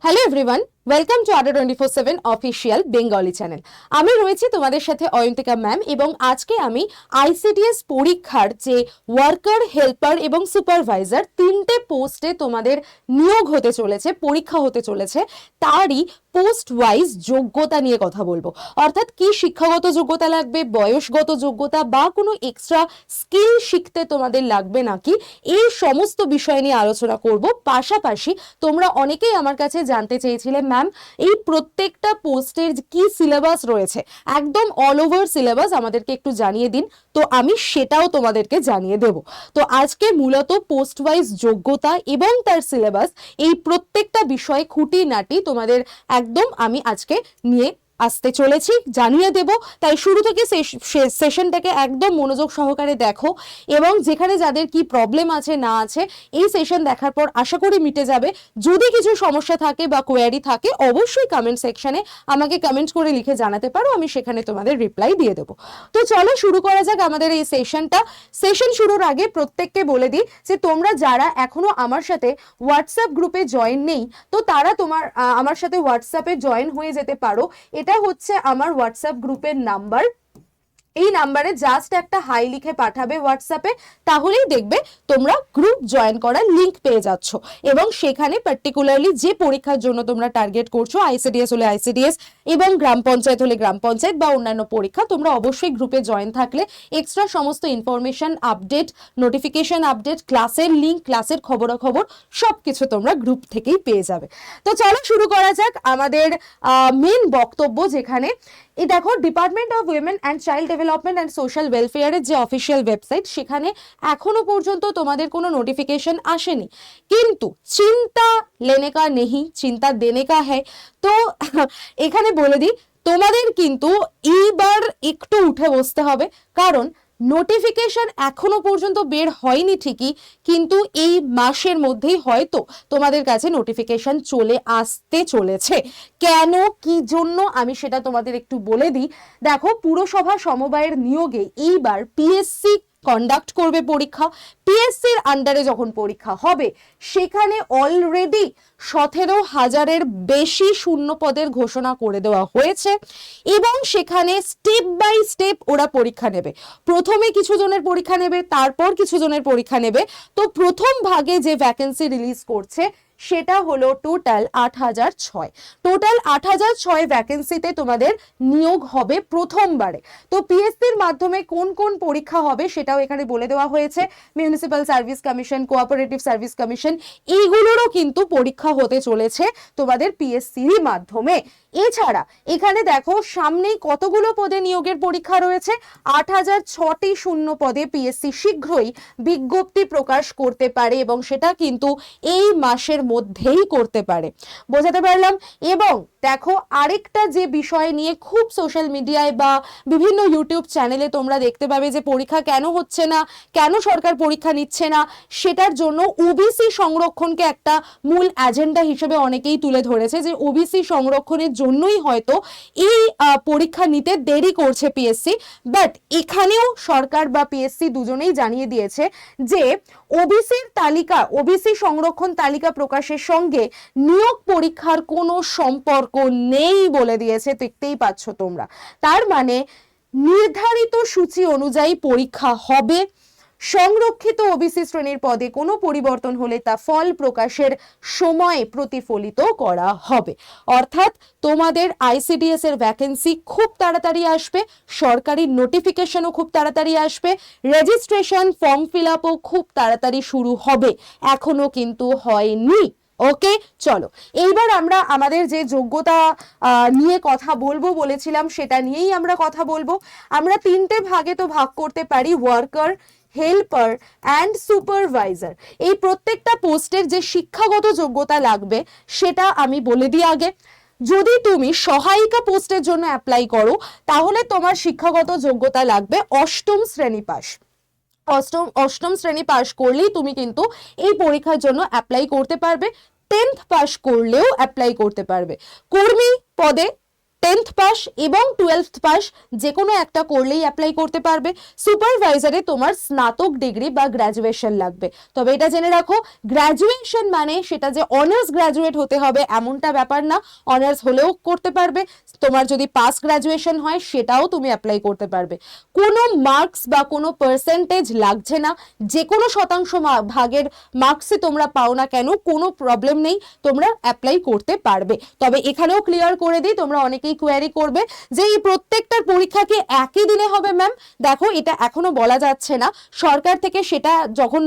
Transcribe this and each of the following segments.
Hello everyone, welcome to আড্ডা 24/7 official Bengali channel. আমি রয়েছি তোমাদের সাথে অয়ন্তিকা ম্যাম এবং আজকে আমি আইসিডিএস পরীক্ষার যে ওয়ার্কার, হেল্পার এবং সুপারভাইজার তিনটে পোস্টে তোমাদের নিয়োগ হতে চলেছে, পরীক্ষা হতে চলেছে, তারই পোস্ট ওয়াইজ যোগ্যতা নিয়ে কথা বলবো। অর্থাৎ কি শিক্ষাগত যোগ্যতা লাগবে, বয়সগত যোগ্যতা বা কোনো এক্সট্রা স্কিল শিখতে তোমাদের লাগবে নাকি, এই সমস্ত বিষয় নিয়ে আলোচনা করব। পাশাপাশি তোমরা অনেকেই আমার কাছে জানতে চেয়েছিলে ম্যাম এই প্রত্যেকটা পোস্টের কি সিলেবাস রয়েছে, একদম অল ওভার সিলেবাস আমাদেরকে একটু জানিয়ে দিন। তো আমি সেটাও তোমাদেরকে জানিয়ে দেব। তো আজকে মূলত পোস্ট ওয়াইজ যোগ্যতা এবং তার সিলেবাস এই প্রত্যেকটা বিষয়ে খুঁটিনাটি তোমাদের একদম আমি আজকে নিয়ে আসতে চলেছি, জানিয়ে দেব। তাই শুরু থেকে সেশনটাকে একদম মনোযোগ সহকারে দেখো এবং যেখানে যাদের কি প্রবলেম আছে না আছে এই সেশন দেখার পর আশা করি মিটে যাবে। যদি কিছু সমস্যা থাকে বা কোয়ারি থাকে অবশ্যই কমেন্ট সেকশনে আমাকে কমেন্ট করে লিখে জানাতে পারো, আমি সেখানে তোমাদের রিপ্লাই দিয়ে দেবো। তো চলো শুরু করা যাক আমাদের এই সেশনটা। সেশন শুরুর আগে প্রত্যেককে বলে দিই যে তোমরা যারা এখনো আমার সাথে হোয়াটসঅ্যাপ গ্রুপে জয়েন নেই, তো তারা আমার সাথে হোয়াটসঅ্যাপে জয়েন হয়ে যেতে পারো। এটা হচ্ছে আমার হোয়াটসঅ্যাপ গ্রুপের নাম্বার। এই নাম্বারে জাস্ট একটা হাই লিখে পাঠাবে হোয়াটসঅ্যাপে, তাহলেই দেখবে তোমরা গ্রুপ জয়েন করার লিংক পেয়ে যাচ্ছ এবং সেখানে পার্টিকুলারলি যে পরীক্ষার জন্য তোমরা টার্গেট করছো, আইসিডিএস হলে আইসিডিএস এবং গ্রাম পঞ্চায়েত হলে গ্রাম পঞ্চায়েত বা অন্যান্য পরীক্ষা, তোমরা অবশ্যই গ্রুপে জয়েন থাকলে এক্সট্রা সমস্ত ইনফরমেশন, আপডেট, নোটিফিকেশন আপডেট, ক্লাসের লিংক, ক্লাসের খবরাখবর সবকিছু তোমরা গ্রুপ থেকেই পেয়ে যাবে। তো চলো শুরু করা যাক আমাদের মেন বক্তব্য। যেখানে এই দেখো, department of women and child development and social ওয়েলফেয়ারের যে অফিসিয়াল ওয়েবসাইট, সেখানে এখনো পর্যন্ত তোমাদের কোনো নোটিফিকেশন আসেনি, কিন্তু চিন্তা লেনে কা নেহি, চিন্তা দেনে কা হ্যায়। তো এখানে বলে দিই তোমাদের কিন্তু এইবার একটু উঠে বসতে হবে, কারণ নোটিফিকেশন এখনো পর্যন্ত বের হয়নি ঠিকই, কিন্তু এই মাসের মধ্যেই হয়তো তোমাদের কাছে নোটিফিকেশন চলে আসতে চলেছে। কেন, কি জন্য, আমি সেটা তোমাদের একটু বলে দিই। দেখো, পুরসভা সমবায়ের নিয়োগে এইবার পিএসসি কন্ডাক্ট করবে পরীক্ষা। পিএসসির আন্ডারে যখন পরীক্ষা হবে, সেখানে অলরেডি 17,000-এর বেশি শূন্য পদের ঘোষণা করে দেওয়া হয়েছে এবং সেখানে স্টেপ বাই স্টেপ ওরা পরীক্ষা নেবে। প্রথমে কিছু জনের পরীক্ষা নেবে, তারপর কিছু জনের পরীক্ষা নেবে। তো প্রথম ভাগে যে ভ্যাকেন্সি রিলিজ করছে সেটা হলো টোটাল 8,006। টোটাল 8,006 ভ্যাকেন্সিতে তোমাদের নিয়োগ হবে প্রথমবারে। তো পিএসসির মাধ্যমে কোন কোন পরীক্ষা হবে সেটাও এখানে বলে দেওয়া হয়েছে। Municipal service commission, cooperative service commission, এইগুলোরও কিন্তু পরীক্ষা হতে চলেছে তোমাদের পিএসসির মাধ্যমে। এছাড়া এখানে দেখো সামনেই কতগুলো পদে নিয়োগের পরীক্ষা রয়েছে। 8,006টি শূন্য পদে পিএসসি শীঘ্রই বিজ্ঞপ্তি প্রকাশ করতে পারে এবং সেটা কিন্তু এই মাসের মধ্যেই করতে পারে। বোঝাতে পারলাম? এবং দেখো, আরেকটা যে বিষয় নিয়ে খুব সোশ্যাল মিডিয়ায় বা বিভিন্ন ইউটিউব চ্যানেলে তোমরা দেখতে পাবে যে পরীক্ষা কেন হচ্ছে না, কেন সরকার পরীক্ষা নিচ্ছে না, সেটার জন্য ওবিসি সংরক্ষণকে একটা মূল এজেন্ডা হিসেবে অনেকেই তুলে ধরেছে যে ওবিসি সংরক্ষণের জন্যই হয়তো এই পরীক্ষা নিতে দেরি করছে পিএসসি। বাট এখানেও সরকার বা পিএসসি দুজনেই জানিয়ে দিয়েছে যে ওবিসির তালিকা, ওবিসি সংরক্ষণ তালিকা প্রকাশের সঙ্গে নিয়োগ পরীক্ষার কোনো সম্পর্ক নেই বলে দিয়েছে। দেখতেই পাচ্ছ তোমরা, তার মানে নির্ধারিত সূচি অনুযায়ী পরীক্ষা হবে। সংরক্ষিত ওবিসি শ্রেণীর পদে কোনো পরিবর্তন হলে তা ফল প্রকাশের সময় প্রতিফলিত করা হবে। অর্থাৎ তোমাদের আইসিডিএস এর ভ্যাকেন্সি খুব তাড়াতাড়ি আসবে, সরকারি নোটিফিকেশনও খুব তাড়াতাড়ি আসবে, রেজিস্ট্রেশন, ফর্ম ফিল আপও খুব তাড়াতাড়ি শুরু হবে, এখনো কিন্তু হয়নি। ওকে, চলো এইবার আমরা আমাদের যে যোগ্যতা নিয়ে কথা বলবো বলেছিলাম সেটা নিয়েই আমরা কথা বলবো। আমরা তিনটে ভাগে তো ভাগ করতে পারি, ওয়ার্কার, হেল্পার অ্যান্ড সুপারভাইজার। এই প্রত্যেকটা পোস্টের যে শিক্ষাগত যোগ্যতা লাগবে সেটা আমি বলে দিই আগে। যদি তুমি সহায়িকা পোস্টের জন্য অ্যাপ্লাই করো তাহলে তোমার শিক্ষাগত যোগ্যতা লাগবে অষ্টম শ্রেণী পাস। অষ্টম শ্রেণী পাস করলেই তুমি কিন্তু এই পরীক্ষার জন্য অ্যাপ্লাই করতে পারবে। 10th পাস করলেও অ্যাপ্লাই করতে পারবে। কর্মী পদে 10th পাস এবং 12th পাস যে কোনো একটা করলেই অ্যাপ্লাই করতে পারবে। সুপারভাইজারে তোমার স্নাতক ডিগ্রি বা গ্র্যাজুয়েশন লাগবে। তবে এটা জেনে রাখো, গ্র্যাজুয়েশন মানে সেটা যে অনার্স গ্র্যাজুয়েট হতে হবে এমনটা ব্যাপার না, অনার্স হলেও করতে পারবে। তোমার যদি পাস গ্র্যাজুয়েশন হয় সেটাও তুমি অ্যাপ্লাই করতে পারবে। কোনো মার্কস বা কোনো পার্সেন্টেজ লাগছে না, যে কোনো শতাংশ ভাগের মার্কসই তোমরা পাও না কেন কোনো প্রবলেম নেই, তোমরা অ্যাপ্লাই করতে পারবে। তবে এখানেও ক্লিয়ার করে দিই, তোমরা অনেকেই কোয়ারি করবে যে এই প্রত্যেকটার পরীক্ষা কি একই দিনে হবে ম্যাম? দেখো, এটা এখনো বলা যাচ্ছে না, সরকার থেকে সেটা যখন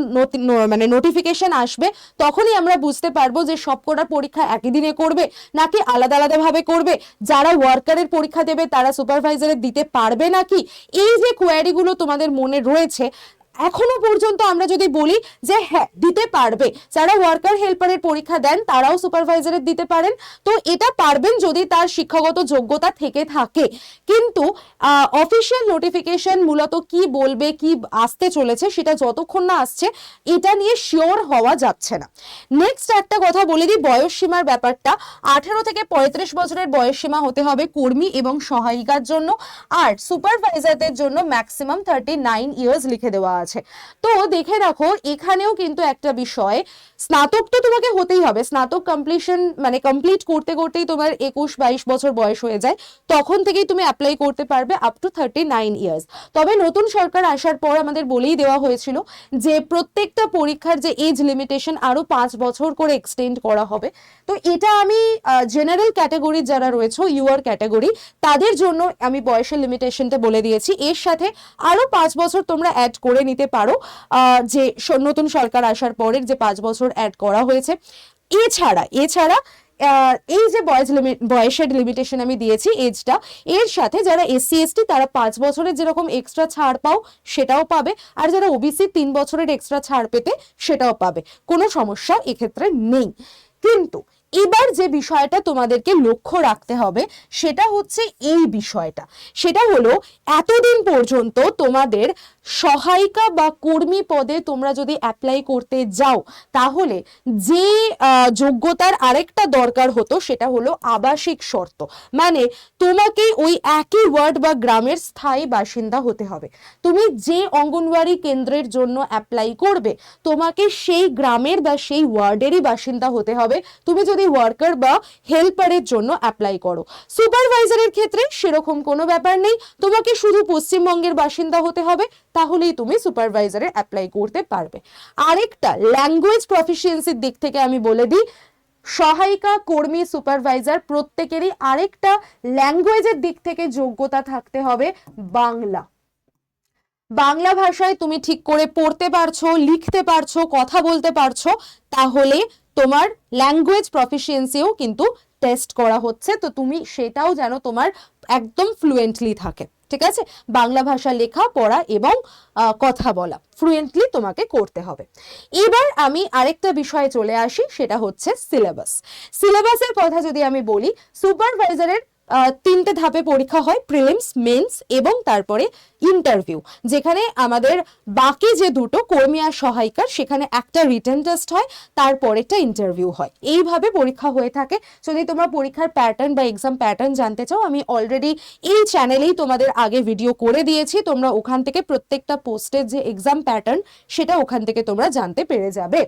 মানে নোটিফিকেশন আসবে তখনই আমরা বুঝতে পারবো যে সবকটা পরীক্ষা একই দিনে করবে নাকি আলাদা আলাদা ভাবে করবে। যারা ওয়ার্কারের পরীক্ষা দেবে তারা সুপারভাইজারের দিতে পারবে নাকি, এই যে কোয়ারিগুলো তোমাদের মনে রয়েছে, এখনো পর্যন্ত আমরা যদি বলি যে হ্যাঁ দিতে পারবে, যারা ওয়ার্কার হেল্পারের পরীক্ষা দেন তারাও সুপারভাইজারের দিতে পারেন। তো এটা পারবেন যদি তার শিক্ষাগত যোগ্যতা থেকে থাকে। কিন্তু অফিসিয়াল নোটিফিকেশন মূলত কি বলবে, কি আসতে চলেছে, সেটা যতক্ষণ না আসছে এটা নিয়ে শিওর হওয়া যাচ্ছে না। নেক্সট একটা কথা বলে দিই, বয়স সীমার ব্যাপারটা। 18 থেকে 35 বছরের বয়স সীমা হতে হবে কর্মী এবং সহায়িকার জন্য, আর সুপারভাইজারদের জন্য ম্যাক্সিমাম 39 ইয়ার্স লিখে দেওয়া আছে। তো দেখে রাখো, এখানেও কিন্তু একটা বিষয়, স্নাতক তো তোমাকে হতেই হবে, স্নাতক কমপ্লিশন মানে কমপ্লিট করতে করতেই তোমার 21-22 বছর বয়স হয়ে যায়, তখন থেকেই তুমি অ্যাপ্লাই করতে পারবে আপ টু 39 ইয়ার্স। তবে নতুন সরকার আসার পর আমাদের বলেই দেওয়া হয়েছিল যে প্রত্যেকটা পরীক্ষার যে এজ লিমিটেশন আরো 5 বছর করে এক্সটেন্ড করা হবে। তো এটা আমি জেনারেল ক্যাটাগরি যারা রয়েছে, ইউআর ক্যাটাগরি, তাদের জন্য আমি বয়সের লিমিটেশনটা বলে দিয়েছি। এর সাথে আরো 5 বছর তোমরা অ্যাড করে নিতে পারো, যে নতুন সরকার আসার পরের যে 5 বছর অ্যাড করা হয়েছে। এছাড়া এই যে বয়সের লিমিটেশন আমি দিয়েছি এজটা, এর সাথে যারা এসসি এসটি তারা 5 বছরের যেরকম এক্সট্রা ছাড় পাও সেটাও পাবে, আর যারা ওবিসি 3 বছরের এক্সট্রা ছাড় পেতে সেটাও পাবে, কোনো সমস্যা এক্ষেত্রে নেই। কিন্তু এবার যে বিষয়টা তোমাদেরকে লক্ষ্য রাখতে হবে সেটা হচ্ছে এই বিষয়টা, সেটা হলো এতদিন পর্যন্ত তোমাদের সহায়িকা বা কর্মী পদে তোমরা যদি অ্যাপ্লাই করতে যাও তাহলে যে যোগ্যতার আরেকটা দরকার হতো সেটা হলো আবাসিক শর্ত, মানে তোমাকে ওই একই ওয়ার্ড বা গ্রামের স্থায়ী বাসিন্দা হতে হবে। তুমি যে অঙ্গনওয়াড়ি কেন্দ্রের জন্য অ্যাপ্লাই করবে তোমাকে সেই গ্রামের বা সেই ওয়ার্ডেরই বাসিন্দা হতে হবে তুমি যদি ওয়ার্কার বা হেল্পারের জন্য অ্যাপ্লাই করো। সুপারভাইজারের ক্ষেত্রে সেরকম কোনো ব্যাপার নেই, তোমাকে শুধু পশ্চিমবঙ্গের বাসিন্দা হতে হবে, তাহলেই তুমি সুপারভাইজারে অ্যাপ্লাই করতে পারবে। আরেকটা ল্যাঙ্গুয়েজ প্রফিসিয়েন্সির দিক থেকে আমি বলে দিই, সহায়িকা, কর্মী, সুপারভাইজার প্রত্যেকেরই আরেকটা ল্যাঙ্গুয়েজের দিক থেকে যোগ্যতা থাকতে হবে বাংলা। বাংলা ভাষায় তুমি ঠিক করে পড়তে পারছো, লিখতে পারছো, কথা বলতে পারছো, তাহলে তোমার ল্যাঙ্গুয়েজ প্রফিসিয়েন্সিও কিন্তু টেস্ট করা হচ্ছে। তো তুমি সেটাও যেন তোমার একদম ফ্লুয়েন্টলি থাকে, ঠিক আছে? বাংলা ভাষা লেখা, পড়া এবং কথা বলা ফ্লুয়েন্টলি তোমাকে করতে হবে। এবার আমি আরেকটা বিষয়ে চলে আসি, সেটা হচ্ছে সিলেবাস। সিলেবাসের কথা যদি আমি বলি, সুপারভাইজারের 3টে ধাপে পরীক্ষা হয়, প্রিলিমস, মেন্স এবং তারপরে ইন্টারভিউ, যেখানে আমাদের বাকি যে দুটো কর্মী আর সহায়িকার সেখানে একটা রিটেন টেস্ট হয়, তারপরেরটা ইন্টারভিউ হয়। এইভাবে পরীক্ষা হয়ে থাকে। যদি তোমরা পরীক্ষার প্যাটার্ন বা এক্সাম প্যাটার্ন জানতে চাও, আমি অলরেডি এই চ্যানেলেই তোমাদের আগে ভিডিও করে দিয়েছি, তোমরা ওখান থেকে প্রত্যেকটা পোস্টের যে এক্সাম প্যাটার্ন সেটা ওখান থেকে তোমরা জানতে পেরে যাবে।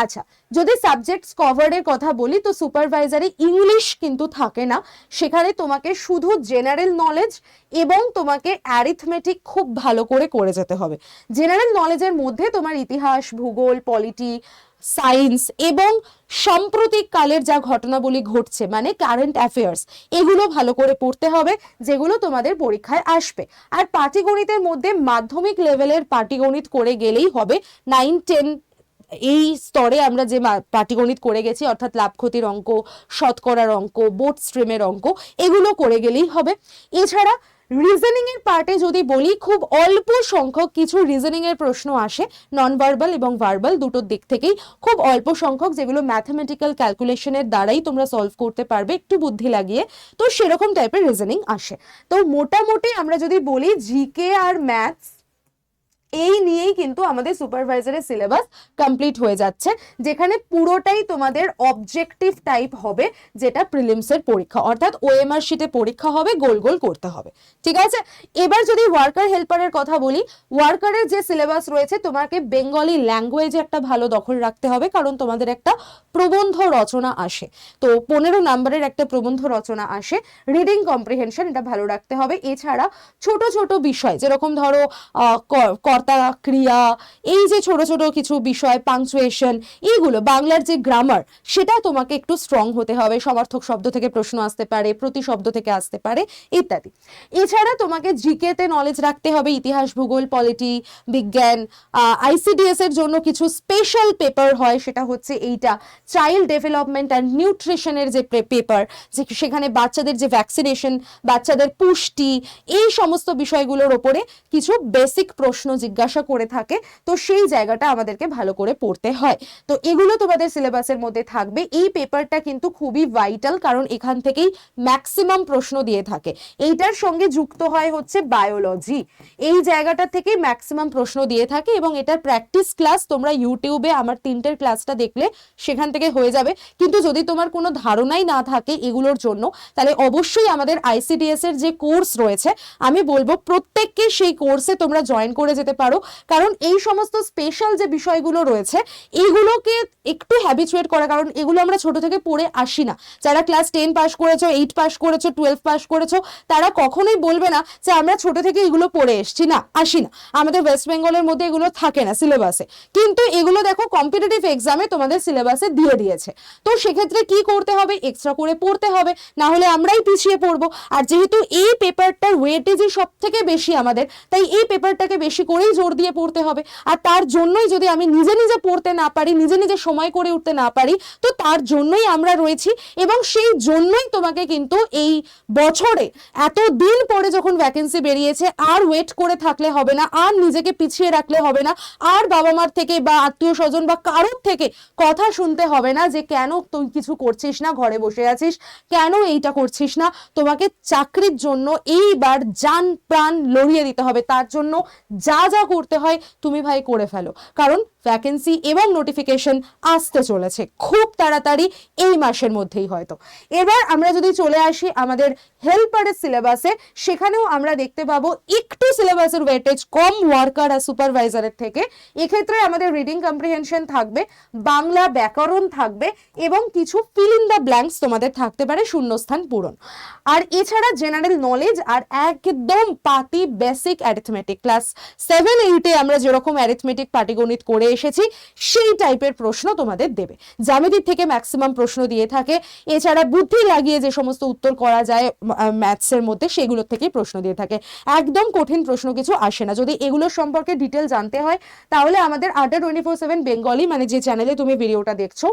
আচ্ছা, যদি সাবজেক্টস কভারের কথা বলি, তো সুপারভাইজারে ইংলিশ কিন্তু থাকে না, সেখানে তোমাকে শুধু জেনারেল নলেজ এবং তোমাকে অ্যারিথমেটিক খুব ভালো করে যেতে হবে। জেনারেল নলেজের মধ্যে তোমার ইতিহাস, ভূগোল, পলিটি, সায়েন্স এবং সাম্প্রতিক কালের যা ঘটনাবলী ঘটছে মানে কারেন্ট অ্যাফেয়ার্স, এগুলো ভালো করে পড়তে হবে, যেগুলো তোমাদের পরীক্ষায় আসবে। আর পাটিগণিতের মধ্যে মাধ্যমিক লেভেলের পাটিগণিত করে গেলেই হবে। 9-10 এই স্তরে আমরা যে পাটিগণিত করে গেছি, অর্থাৎ লাভ ক্ষতির অঙ্ক, শতকরার অঙ্ক, বোর্ড স্ট্রিমের অঙ্ক, এগুলো করে গেলেই হবে। এছাড়া রিজনিং এর পার্টে যদি বলি, খুব অল্প সংখ্যক কিছু রিজনিং এর প্রশ্ন আসে, নন ভার্বাল এবং ভার্বাল দুটোর দিক থেকেই খুব অল্প সংখ্যক, যেগুলো ম্যাথমেটিক্যাল ক্যালকুলেশনের দ্বারাই তোমরা সলভ করতে পারবে একটু বুদ্ধি লাগিয়ে, তো সেরকম টাইপের রিজনিং আসে। তো মোটামুটি আমরা যদি বলি জিকে আর ম্যাথস এই নিয়েই কিন্তু আমাদের সুপারভাইজারের সিলেবাস কমপ্লিট হয়ে যাচ্ছে, যেখানে পুরোটাই তোমাদের অবজেক্টিভ টাইপ হবে, যেটা প্রিলিমসের পরীক্ষা, অর্থাৎ ওএমআর শিটে পরীক্ষা হবে, গোল গোল করতে হবে। ঠিক আছে, এবার যদি ওয়ার্কার হেল্পারের কথা বলি, ওয়ার্কারের যে সিলেবাস রয়েছে, তোমাকে বেঙ্গলি ল্যাঙ্গুয়েজে একটা ভালো দখল রাখতে হবে, কারণ তোমাদের একটা প্রবন্ধ রচনা আসে, তো 15 নম্বরের একটা প্রবন্ধ রচনা আসে। রিডিং কম্প্রিহেনশন এটা ভালো রাখতে হবে। এছাড়া ছোট ছোট বিষয়, যেরকম ধরো কর্তা ক্রিয়া, এই যে ছোট ছোট কিছু বিষয়, পাংচুয়েশন, এইগুলো, বাংলার যে গ্রামার, সেটা তোমাকে একটু স্ট্রং হতে হবে। সমার্থক শব্দ থেকে প্রশ্ন আসতে পারে, প্রতিশব্দ থেকে আসতে পারে, ইত্যাদি। এছাড়া তোমাকে জিকে তে নলেজ রাখতে হবে, ইতিহাস, ভূগোল, পলিটি, বিজ্ঞান। আইসিডিএস এর জন্য কিছু স্পেশাল পেপার হয়, সেটা হচ্ছে এইটা, চাইল্ড ডেভেলপমেন্ট অ্যান্ড নিউট্রিশনের যে পেপার, যে সেখানে বাচ্চাদের যে ভ্যাকসিনেশন, বাচ্চাদের পুষ্টি, এই সমস্ত বিষয়গুলোর ওপরে কিছু বেসিক প্রশ্ন জিজ্ঞাসা করে থাকে, তো সেই জায়গাটা আমাদেরকে ভালো করে পড়তে হয়। তো এগুলো তোমাদের সিলেবাসের মধ্যে থাকবে। এই পেপারটা কিন্তু খুবই ভাইটাল, কারণ এখান থেকেই ম্যাক্সিমাম প্রশ্ন দিয়ে থাকে। এইটার সঙ্গে যুক্ত হয় হচ্ছে বায়োলজি, এই জায়গাটা থেকে ম্যাক্সিমাম প্রশ্ন দিয়ে থাকে, এবং এটার প্র্যাকটিস ক্লাস তোমরা ইউটিউবে আমার 3টের ক্লাসটা দেখলে সেখান থেকে হয়ে যাবে। কিন্তু যদি তোমার কোনো ধারণাই না থাকে এগুলোর জন্য, তাহলে অবশ্যই আমাদের আইসিডিএস এর যে কোর্স রয়েছে, আমি বলবো প্রত্যেককে সেই কোর্সে তোমরা জয়েন করে যেতে পারো, কারণ এই সমস্ত স্পেশাল যে বিষয়গুলো রয়েছে এইগুলোকে একটু হ্যাবিচুয়েট করা, কারণ এগুলো আমরা ছোট থেকে পড়ে আসি না। যারা ক্লাস 10 পাস করেছো, 8 পাস করেছো, 12 পাস করেছো, তারা কখনোই বলবে না যে আমরা ছোট থেকে এগুলো পড়ে এসছি, না, আসি না। আমাদের ওয়েস্ট বেঙ্গলের মধ্যে এগুলো থাকে না সিলেবাসে, কিন্তু এগুলো দেখো কম্পিটিটিভ এক্সামে তোমাদের সিলেবাসে দিয়ে দিয়েছে। তো সেক্ষেত্রে কি করতে হবে, এক্সট্রা করে পড়তে হবে, না হলে আমরাই পিছিয়ে পড়বো। আর যেহেতু এই পেপারটার ওয়েটেজই সব থেকে বেশি আমাদের, তাই এই পেপারটাকে বেশি করেই জোর দিয়ে পড়তে হবে। আর তার জন্যই যদি আমি নিজে নিজে পড়তে না পারি, নিজে নিজে সময় করে উঠতে না পারি, তো তার জন্যই আমরা রয়েছি। এবং সেই জন্যই তোমাকে কিন্তু এই বছরে এত দিন পরে যখন ভ্যাকেন্সি বেরিয়েছে, আর ওয়েট করে থাকলে হবে না, আর নিজেকে পিছিয়ে রাখলে হবে না, আর বাবা মার থেকে বা আত্মীয় স্বজন বা কারোর থেকে কথা শুনতে হবে না যে কেন তুই কিছু করছিস না, ঘরে বসে আছিস, কেন এইটা করছিস না। তোমাকে চাকরির জন্য এইবার জান প্রাণ লড়িয়ে দিতে হবে। তার জন্য যা যা করতে হয় তুমি ভাই করে ফেলো, কারণ ভ্যাকেন্সি এবং নোটিফিকেশন আসতে চলেছে খুব তাড়াতাড়ি, এই মাসের মধ্যেই হয়তো। এবার আমরা যদি চলে আসি আমাদের হেল্পারের সিলেবাসে, সেখানেও আমরা দেখতে পাবো একটু সিলেবাসের ওয়েটেজ কম ওয়ার্কার আর সুপারভাইজারের থেকে। এক্ষেত্রে আমাদের রিডিং কম্প্রিহেনশন থাকবে, বাংলা ব্যাকরণ থাকবে, এবং কিছু ফিল ইন দ্য ব্ল্যাঙ্কস তোমাদের থাকতে পারে, শূন্যস্থান পূরণ। আর এছাড়া জেনারেল নলেজ আর একদম পাতি বেসিক অ্যারিথমেটিক, ক্লাস 7-8-এ আমরা যেরকম অ্যারিথমেটিক পাটিগণিত করে এসেছি সেই টাইপের প্রশ্ন তোমাদের দেবে। জ্যামিতির থেকে ম্যাক্সিমাম প্রশ্ন দিয়ে থাকে। এছাড়া বুদ্ধি লাগিয়ে যে সমস্ত উত্তর করা যায় ম্যাথসের মধ্যে, সেগুলোর থেকেই প্রশ্ন দিয়ে থাকে। একদম কঠিন প্রশ্ন কিছু আসে না। যদি এগুলোর সম্পর্কে ডিটেল জানতে হয়, তাহলে আমাদের আড্ডা 24/7 বেঙ্গলি, মানে যে চ্যানেলে তুমি ভিডিওটা দেখছো,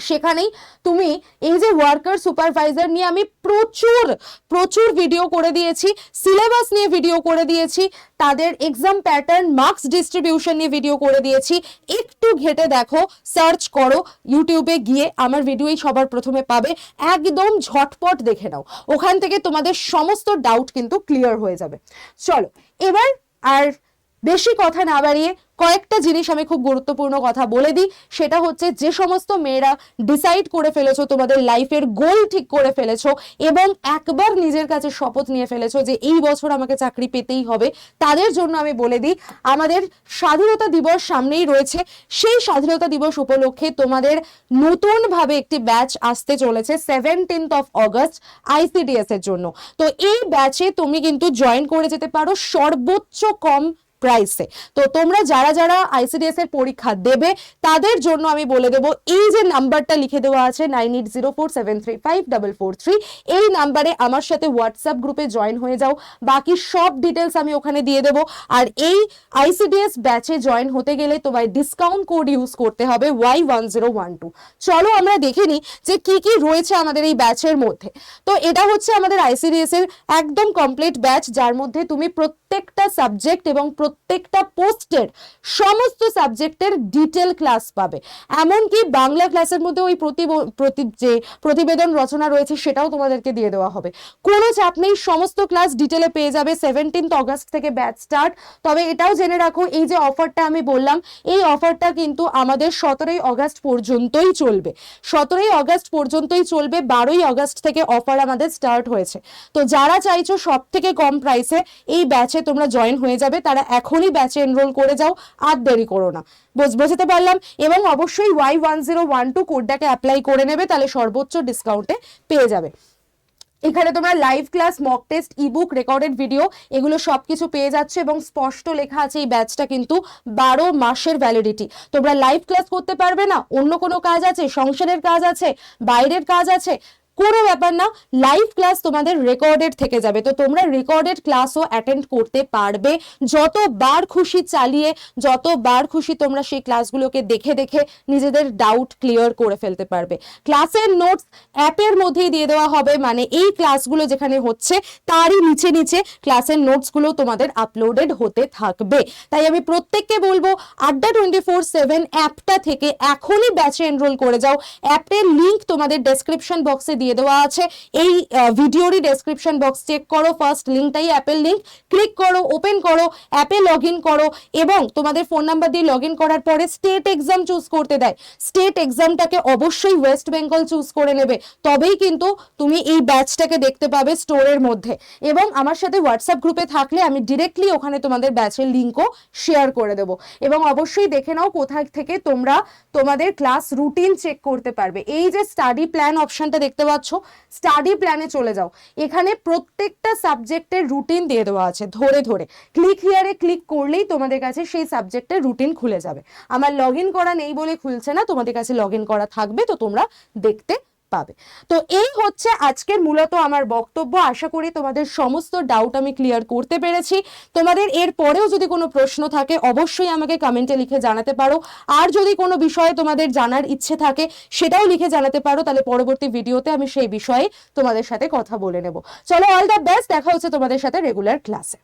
সেখানেই তুমি এই যে ওয়ার্কার সুপারভাইজার নিয়ে আমি প্রচুর প্রচুর ভিডিও করে দিয়েছি, সিলেবাস নিয়ে ভিডিও করে দিয়েছি, তাদের এক্সাম প্যাটার্ন, মার্কস ডিস্ট্রিবিউশন নিয়ে ভিডিও করে দিয়েছি। একটু ঘেটে দেখো, সার্চ করো ইউটিউবে গিয়ে, আমার ভিডিওই সবার প্রথমে পাবে, একদম ঝটপট দেখে নাও, ওখান থেকে তোমাদের সমস্ত ডাউট কিন্তু ক্লিয়ার হয়ে যাবে। চলো এবার আর বেশি কথা না বাড়িয়ে কয়েকটা জিনিস আমি খুব গুরুত্বপূর্ণ কথা বলে দিই। সেটা হচ্ছে, যে সমস্ত মেয়েরা ডিসাইড করে ফেলেছো, তোমাদের লাইফের গোল ঠিক করে ফেলেছো, এবং একবার নিজের কাছে শপথ নিয়ে ফেলেছো যে এই বছর আমাকে চাকরি পেতেই হবে, তাদের জন্য আমি বলে দিই, আমাদের স্বাধীনতা দিবস সামনেই রয়েছে। সেই স্বাধীনতা দিবস উপলক্ষে তোমাদের নতুনভাবে একটি ব্যাচ আসতে চলেছে 17th of August আইসিডিএস এর জন্য। তো এই ব্যাচে তুমি কিন্তু জয়েন করে যেতে পারো সর্বোচ্চ কম প্রাইসে। তো তোমরা যারা যারা আইসিডিএস এর পরীক্ষা দেবে, তাদের জন্য আমি বলে দেবো, এই যে নাম্বারটা লিখে দেওয়া আছে 9804735443, এই নাম্বারে আমার সাথে হোয়াটসঅ্যাপ গ্রুপে জয়েন হয়ে যাও। বাকি সব ডিটেলস আমি ওখানে দিয়ে দেবো। আর এই আইসিডিএস ব্যাচে জয়েন হতে গেলে তোমায় ডিসকাউন্ট কোড ইউজ করতে হবে Y1012। চলো আমরা দেখে নিই যে কি কি রয়েছে আমাদের এই ব্যাচের মধ্যে। তো এটা হচ্ছে আমাদের আইসিডিএস এর একদম কমপ্লিট ব্যাচ, যার মধ্যে তুমি প্রত্যেকটা সাবজেক্ট এবং প্রত্যেকটা পোস্টের সমস্ত সাবজেক্টের ডিটেল ক্লাস পাবে। এমনকি বাংলা ক্লাসের মধ্যে ওই যে প্রতিবেদন রচনা রয়েছে সেটাও তোমাদেরকে দিয়ে দেওয়া হবে। কোনো চাপ নেই, সমস্ত ক্লাস ডিটেলে পেয়ে যাবে। 17 অগস্ট থেকে ব্যাচ স্টার্ট। তবে এটাও জেনে রাখো, এই যে অফারটা আমি বললাম, এই অফারটা কিন্তু আমাদের 17 অগস্ট পর্যন্তই চলবে। 17 অগস্ট পর্যন্তই চলবে। 12 অগস্ট থেকে অফার আমাদের স্টার্ট হয়েছে। তো যারা চাইছো সব থেকে কম প্রাইসে এই ব্যাচে তোমরা জয়েন হয়ে যাবে, তারা এখনই ব্যাচে এনরোল করে যাও, আর দেরি করো না। বুঝতে পারলাম। এবং অবশ্যই Y1012 কোডটাকে অ্যাপ্লাই করে নেবে, তাহলে সর্বোচ্চ ডিসকাউন্টে পেয়ে যাবে। এখানে তোমরা live class, mock test, ebook, recorded video এগুলো সবকিছু পেয়ে যাচ্ছে এবং স্পষ্ট লেখা আছে এই ব্যাচটা কিন্তু 12 মাসের ভ্যালিডিটি। তোমরা লাইভ ক্লাস করতে পারবে না, অন্য কোনো কাজ আছে, সংসারের কাজ আছে, বাইরের কাজ আছে, কোনো ব্যাপার না, লাইভ ক্লাস তোমাদের রেকর্ডেড থেকে যাবে। তো তোমরা রেকর্ডেড ক্লাসও অ্যাটেন্ড করতে পারবে, যতবার খুশি চালিয়ে, যতবার খুশি তোমরা সেই ক্লাসগুলোকে দেখে দেখে নিজেদের ডাউট ক্লিয়ার করে ফেলতে পারবে। ক্লাসের নোটস অ্যাপের মধ্যেই দিয়ে দেওয়া হবে, মানে এই ক্লাসগুলো যেখানে হচ্ছে তারই নিচে নিচে ক্লাসের নোটসগুলো তোমাদের আপলোডেড হতে থাকবে। তাই আমি প্রত্যেককে বলবো, আড্ডা 24/7 অ্যাপটা থেকে এখনই ব্যাচে এনরোল করে যাও। অ্যাপের লিঙ্ক তোমাদের ডেসক্রিপশন বক্সে দিয়ে দেওয়া আছে। এই ভিডিওরই ডেসক্রিপশন বক্স চেক করো, ফার্স্ট লিঙ্কটাই অ্যাপের লিঙ্ক, ক্লিক করো, ওপেন করো, অ্যাপে লগ ইন করো এবং তোমাদের ফোন নাম্বার দিয়ে লগ ইন করার পরে স্টেট এক্সাম চুজ করতে দেয়। স্টেট এক্সামটাকে অবশ্যই ওয়েস্ট বেঙ্গল চুজ করে নেবে, তবেই কিন্তু তুমি এই ব্যাচটাকে দেখতে পাবে স্টোরের মধ্যে। এবং আমার সাথে হোয়াটসঅ্যাপ গ্রুপে থাকলে আমি ডিরেক্টলি ওখানে তোমাদের ব্যাচের লিঙ্কও শেয়ার করে দেবো। এবং অবশ্যই দেখে নাও কোথায় থেকে তোমরা তোমাদের ক্লাস রুটিন চেক করতে পারবে। এই যে স্টাডি প্ল্যান অপশনটা দেখতে পাচ্ছ, স্টাডি প্ল্যানে চলে যাও। এখানে প্রত্যেকটা সাবজেক্টের রুটিন দিয়ে দেওয়া আছে ধরে ধরে। ক্লিক হিয়ারে ক্লিক করলেই তোমাদের কাছে সেই সাবজেক্টের রুটিন খুলে যাবে। আমার লগ ইন করা নেই বলে খুলছে না, তোমাদের কাছে লগ ইন করা থাকবে, তো তোমরা দেখতে পাবে। তো এই হচ্ছে আজকের মূলত আমার বক্তব্য। আশা করি তোমাদের সমস্ত ডাউট আমি ক্লিয়ার করতে পেরেছি। তোমাদের এর পরেও যদি কোনো প্রশ্ন থাকে অবশ্যই আমাকে কমেন্টে লিখে জানাতে পারো। আর যদি কোনো বিষয়ে তোমাদের জানার ইচ্ছে থাকে সেটাও লিখে জানাতে পারো, তাহলে পরবর্তী ভিডিওতে আমি সেই বিষয়ে তোমাদের সাথে কথা বলে নেব। চলো, অল দ্য বেস্ট, দেখা হচ্ছে তোমাদের সাথে রেগুলার ক্লাসে।